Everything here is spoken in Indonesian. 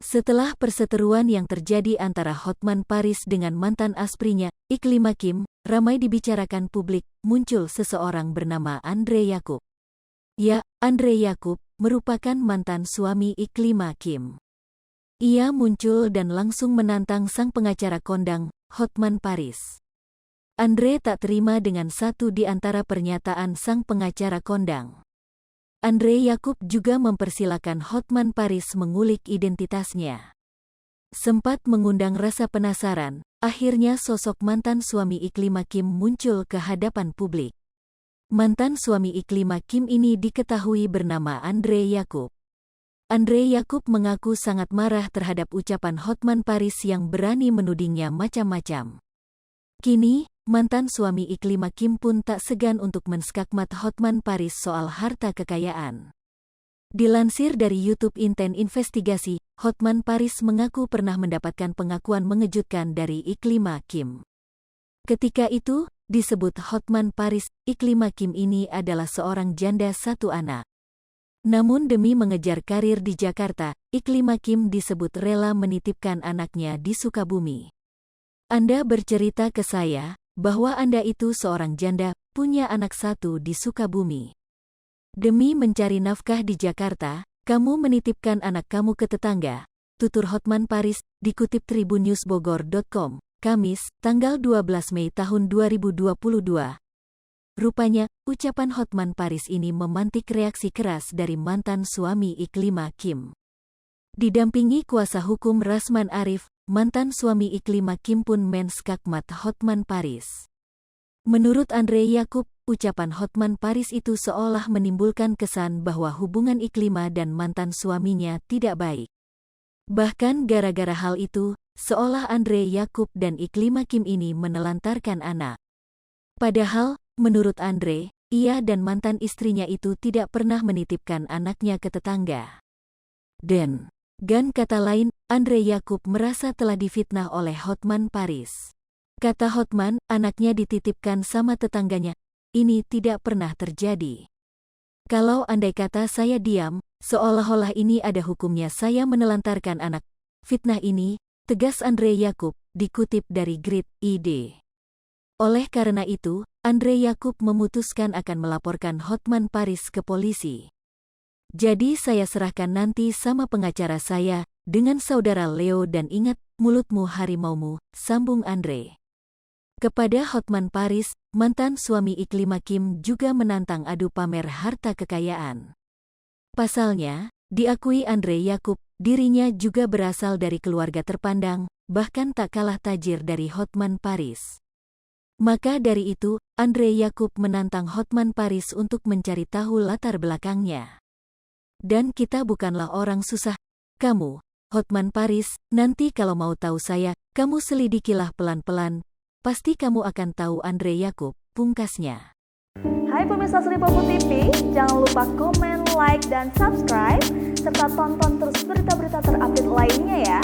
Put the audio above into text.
Setelah perseteruan yang terjadi antara Hotman Paris dengan mantan asprinya, Iklima Kim, ramai dibicarakan publik, muncul seseorang bernama Andre Yakub. Ya, Andre Yakub merupakan mantan suami Iklima Kim. Ia muncul dan langsung menantang sang pengacara kondang, Hotman Paris. Andre tak terima dengan satu di antara pernyataan sang pengacara kondang. Andre Yakub juga mempersilakan Hotman Paris mengulik identitasnya. Sempat mengundang rasa penasaran, akhirnya sosok mantan suami Iklima Kim muncul ke hadapan publik. Mantan suami Iklima Kim ini diketahui bernama Andre Yakub. Andre Yakub mengaku sangat marah terhadap ucapan Hotman Paris yang berani menudingnya macam-macam. Kini, mantan suami Iklima Kim pun tak segan untuk menskakmat Hotman Paris soal harta kekayaan. Dilansir dari YouTube Inten Investigasi, Hotman Paris mengaku pernah mendapatkan pengakuan mengejutkan dari Iklima Kim. Ketika itu, disebut Hotman Paris, Iklima Kim ini adalah seorang janda satu anak. Namun demi mengejar karir di Jakarta, Iklima Kim disebut rela menitipkan anaknya di Sukabumi. Anda bercerita ke saya bahwa Anda itu seorang janda, punya anak satu di Sukabumi. Demi mencari nafkah di Jakarta, kamu menitipkan anak kamu ke tetangga, tutur Hotman Paris, dikutip tribunnews.bogor.com, Kamis, tanggal 12 Mei tahun 2022. Rupanya, ucapan Hotman Paris ini memantik reaksi keras dari mantan suami Iklima Kim. Didampingi kuasa hukum Rasman Arif, mantan suami Iklima Kim pun menskakmat Hotman Paris. Menurut Andre Yakub, ucapan Hotman Paris itu seolah menimbulkan kesan bahwa hubungan Iklima dan mantan suaminya tidak baik. Bahkan gara-gara hal itu, seolah Andre Yakub dan Iklima Kim ini menelantarkan anak. Padahal, menurut Andre, ia dan mantan istrinya itu tidak pernah menitipkan anaknya ke tetangga. Gan kata lain, Andre Yakub merasa telah difitnah oleh Hotman Paris. Kata Hotman, anaknya dititipkan sama tetangganya. Ini tidak pernah terjadi. Kalau andai kata saya diam, seolah-olah ini ada hukumnya saya menelantarkan anak. Fitnah ini, tegas Andre Yakub, dikutip dari Grid.id. Oleh karena itu, Andre Yakub memutuskan akan melaporkan Hotman Paris ke polisi. Jadi saya serahkan nanti sama pengacara saya, dengan saudara Leo dan ingat, mulutmu harimaumu, sambung Andre. Kepada Hotman Paris, mantan suami Iklima Kim juga menantang adu pamer harta kekayaan. Pasalnya, diakui Andre Yakub, dirinya juga berasal dari keluarga terpandang, bahkan tak kalah tajir dari Hotman Paris. Maka dari itu, Andre Yakub menantang Hotman Paris untuk mencari tahu latar belakangnya. Dan kita bukanlah orang susah. Kamu, Hotman Paris, nanti kalau mau tahu saya, kamu selidikilah pelan-pelan. Pasti kamu akan tahu Andre Yakub, pungkasnya. Hai pemirsa Sri Popo TV, jangan lupa komen, like, dan subscribe, serta tonton terus berita-berita terupdate lainnya ya.